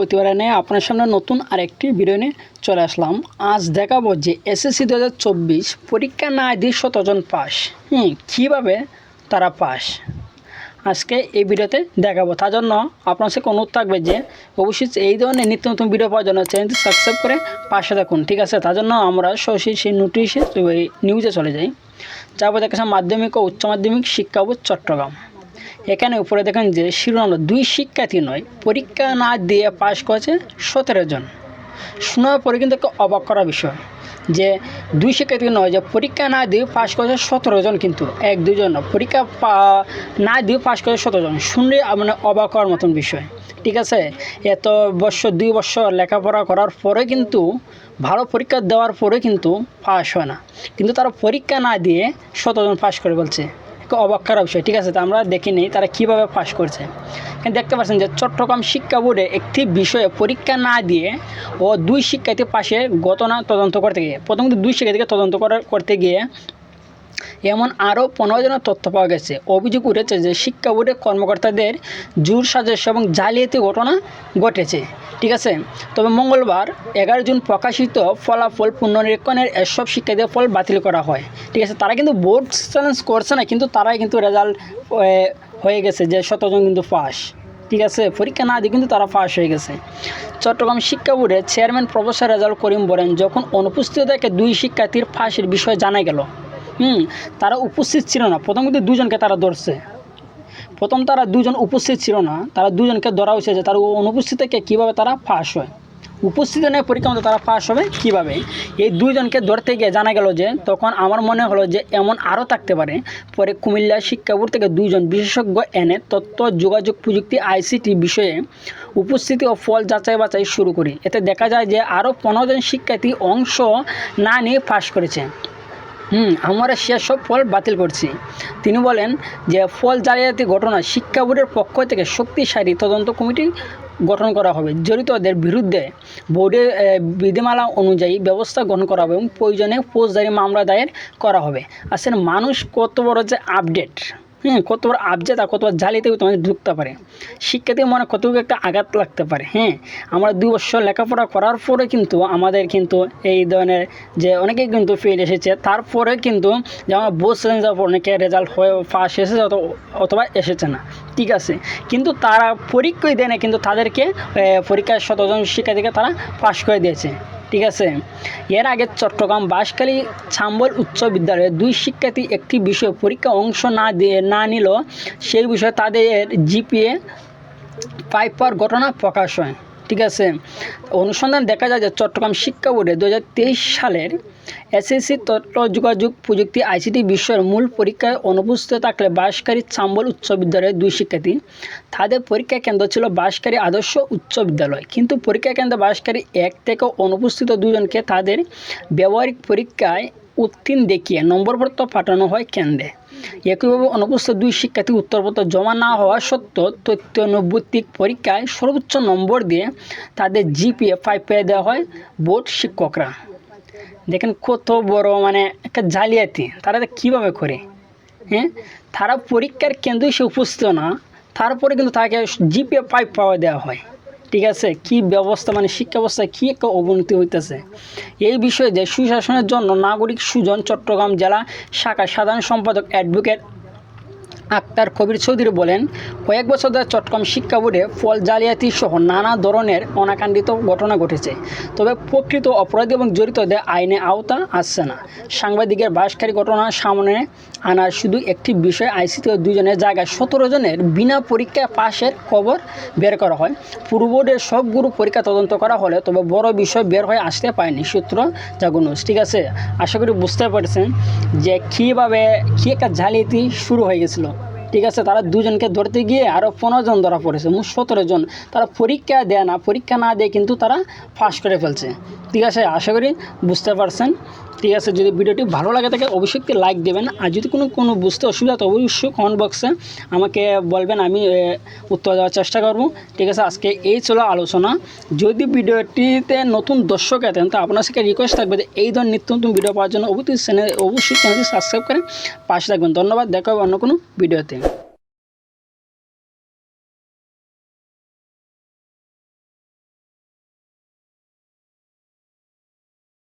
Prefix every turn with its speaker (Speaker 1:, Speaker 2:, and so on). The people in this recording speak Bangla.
Speaker 1: প্রতিবারে নিয়ে আপনার সামনে নতুন আরেকটি ভিডিও নিয়ে চলে আসলাম। আজ দেখাবো যে এসএসসি 2024 পরীক্ষা না দিয়ে 100 জন পাস। কীভাবে তারা পাস আজকে এই ভিডিওতে দেখাবো। তার জন্য আপনার সাথে অনুরোধ থাকবে যে অবশ্যই এই ধরনের নিত্য নতুন ভিডিও পাওয়ার জন্য চ্যানেলটি সাবস্ক্রাইব করে পাশে থাকুন, ঠিক আছে। তার জন্য আমরা সরাসরি সেই নোটিশে নিউজে চলে যাই। যাবো দেখেছেন মাধ্যমিক ও উচ্চ মাধ্যমিক শিক্ষা বোর্ড চট্টগ্রাম। এখানে উপরে দেখেন যে শিরোনাম 2 শিক্ষার্থী নয়, পরীক্ষা না দিয়ে পাশ করেছে 17 জন। শোনার পরে কিন্তু একটা অবাক করা বিষয় যে 2 শিক্ষার্থী নয়, যে পরীক্ষা না দিয়ে পাশ করেছে 17 জন, কিন্তু 1-2 জন পরীক্ষা না দিয়ে পাশ করেছে 17 জন। শুনলে মানে অবাক হওয়ার মতন বিষয়, ঠিক আছে। এত বছর 2 বছর লেখাপড়া করার পরে কিন্তু ভালো পরীক্ষা দেওয়ার পরে কিন্তু পাশ হয় না, কিন্তু তারা পরীক্ষা না দিয়ে 17 জন পাশ করে বলছে। অবাক করা বিষয়, ঠিক আছে। তো আমরা দেখি নিই তারা কীভাবে পাশ করছে। দেখতে পাচ্ছেন যে চট্টগ্রাম শিক্ষা বোর্ডে একটি বিষয়ে পরীক্ষা না দিয়ে ও 2 শিক্ষার্থী পাশের ঘটনা তদন্ত করতে গিয়ে, প্রথমত 2 শিক্ষার্থীকে তদন্ত করতে গিয়ে এমন আরও 15 জনের তথ্য পাওয়া গেছে। অভিযোগ উঠেছে যে শিক্ষা বোর্ডের কর্মকর্তাদের জোর সাজস এবং জালিয়াতি ঘটনা ঘটেছে, ঠিক আছে। তবে মঙ্গলবার 11 জুন প্রকাশিত ফলাফল পুনর্নিরীক্ষণের এসব শিক্ষার্থীদের ফল বাতিল করা হয়, ঠিক আছে। তারা কিন্তু বোর্ড চ্যালেঞ্জ করছে না, কিন্তু তারাই কিন্তু রেজাল্ট হয়ে গেছে যে 17 জন কিন্তু পাস, ঠিক আছে। পরীক্ষা না দিয়ে কিন্তু তারা পাস হয়ে গেছে। চট্টগ্রাম শিক্ষা বোর্ডের চেয়ারম্যান প্রফেসর রেজাউল করিম বলেন, যখন অনুপস্থিত থেকে 2 শিক্ষার্থীর ফাঁসির বিষয়ে জানা গেল, তারা উপস্থিত ছিল না। প্রথম কিন্তু 2 জনকে তারা ধরছে। প্রথম তারা 2 জন উপস্থিত ছিল না, তারা 2 জনকে ধরা হয়েছে যে তারা অনুপস্থিত থেকে কীভাবে তারা পাস হয়। উপস্থিত নেই পরীক্ষা মতো তারা পাস হবে কীভাবে। এই 2 জনকে ধরতে গিয়ে জানা গেল যে, তখন আমার মনে হলো যে এমন আরও থাকতে পারে। পরে কুমিল্লা শিক্ষা বোর্ড থেকে 2 জন বিশেষজ্ঞ এনে তথ্য যোগাযোগ প্রযুক্তি ICT বিষয়ে উপস্থিতি ও ফল যাচাই বাছাই শুরু করি। এতে দেখা যায় যে আরও 15 জন শিক্ষার্থী অংশ না নিয়ে পাস করেছে। আমরা সেসব ফল বাতিল করছি। তিনি বলেন যে ফল জালিয়াতি ঘটনা শিক্ষা বোর্ডের পক্ষ থেকে শক্তিশালী তদন্ত কমিটি গঠন করা হবে। জড়িতদের বিরুদ্ধে বোর্ডের বিধিমালা অনুযায়ী ব্যবস্থা গ্রহণ করা হবে এবং প্রয়োজনে ফৌজদারি মামলা দায়ের করা হবে। আসলে মানুষ কত বড় যে আপডেট, কত বড় আপডেট আর কত বড় জালিয়াতি তোমাদের ঢুকতে পারে। শিক্ষার্থী মনে কত একটা আঘাত লাগতে পারে। আমরা 2 বছর লেখাপড়া করার পরে কিন্তু আমাদের কিন্তু এই ধরনের যে অনেকেই কিন্তু ফেল এসেছে, তারপরে কিন্তু যেমন বোর্ড চ্যালেঞ্জ যাওয়ার পর অনেকে রেজাল্ট হয়ে পাস এসেছে অথবা এসেছে না, ঠিক আছে। কিন্তু তারা পরীক্ষাই দেয় না, কিন্তু তাদেরকে পরীক্ষায় 17 জন শিক্ষার্থীকে তারা পাস করে দিয়েছে, ঠিক আছে। এর আগে চট্টগ্রাম বাঁশখালী চাম্বল উচ্চ বিদ্যালয়ে 2 শিক্ষার্থী একটি বিষয়ে পরীক্ষা অংশ না নিল, সেই বিষয়ে তাদের GPA 5 পাওয়ার ঘটনা প্রকাশ হয়, ঠিক আছে। অনুসন্ধান দেখা যায় যে চট্টগ্রাম শিক্ষা বোর্ডে 2023 সালের SSC তথ্য যোগাযোগ প্রযুক্তি ICT বিষয়ের মূল পরীক্ষায় অনুপস্থিত থাকলে বাঁশখালী চাম্বল উচ্চ বিদ্যালয়ের 2 শিক্ষার্থী, তাদের পরীক্ষা কেন্দ্র ছিল বাঁশখালী আদর্শ উচ্চ বিদ্যালয়, কিন্তু পরীক্ষা কেন্দ্র বাঁশখালী 1 থেকে অনুপস্থিত 2 জনকে তাদের ব্যবহারিক পরীক্ষায় উত্তীর্ণ দেখিয়ে নম্বরপত্র পাঠানো হয় কেন্দ্রে। একইভাবে অনুপস্থিত 2 শিক্ষার্থী উত্তরপত্র জমা না হওয়া সত্ত্বেও তথ্য নৈর্ব্যক্তিক পরীক্ষায় সর্বোচ্চ নম্বর দিয়ে তাদের GPA 5 পেয়ে দেওয়া হয় বোর্ড শিক্ষকরা। দেখেন কত বড় মানে একটা জালিয়াতি তারা কীভাবে করে। তারা পরীক্ষার কেন্দ্রে সে উপস্থিত না, তারপরে কিন্তু তাকে GPA 5 পাওয়া দেওয়া হয়, ঠিক আছে। কি ব্যবস্থা, মানে শিক্ষা ব্যবস্থায় কী একটা অবনতি হইতেছে। এই বিষয়ে যে সুশাসনের জন্য নাগরিক সুজন চট্টগ্রাম জেলা শাখার সাধারণ সম্পাদক অ্যাডভোকেট আক্তার কবির চৌধুরী বলেন, কয়েক বছর ধরে চট্টগ্রাম শিক্ষা বোর্ডে ফল জালিয়াতি সহ নানা ধরনের অনাকাঙ্ক্ষিত ঘটনা ঘটেছে। তবে প্রকৃত অপরাধী এবং জড়িতদের আইনে আওতা আসছে না। সাংবাদিকের বাঁশখালী ঘটনা সামনে আনার শুধু একটি বিষয়, ICT 2 জনের জায়গায় 17 জনের বিনা পরীক্ষায় পাশের খবর বের করা হয়। পুরো বোর্ডের সবগুলো পরীক্ষা তদন্ত করা হলে তবে বড় বিষয় বের হয়ে আসতে পারেনি। সূত্র জাগো নিউজ, ঠিক আছে। আশা করি বুঝতে পারছেন যে কীভাবে কী একটা জালিয়াতি শুরু হয়ে গেছিলো, ঠিক আছে। তারা 2 জনকে ধরতে গিয়ে আরও 15 জন ধরা পড়েছে, মোট 17 জন। তারা পরীক্ষা দেয় না, পরীক্ষা না দিয়ে কিন্তু তারা পাস করে ফেলছে, ঠিক আছে। আশা করি বুঝতে পারছেন, ঠিক আছে। যদি ভিডিওটি ভালো লাগে থাকে অবশ্যই একটি লাইক দেবেন, আর যদি কোনো বুঝতে অসুবিধা তো অবশ্যই কমেন্ট বক্সে আমাকে বলবেন, আমি উত্তর দেওয়ার চেষ্টা করব, ঠিক আছে। আজকে এই ছিল আলোচনা। যদি ভিডিওটিতে নতুন দর্শক আছেন তো আপনার সাথে রিকোয়েস্ট থাকবে যে এই ধরনের নিত্য নতুন ভিডিও পাওয়ার জন্য অবশ্যই চ্যানেলটি সাবস্ক্রাইব করে পাশে থাকবেন। ধন্যবাদ, দেখা হবে অন্য কোনো ভিডিওতে।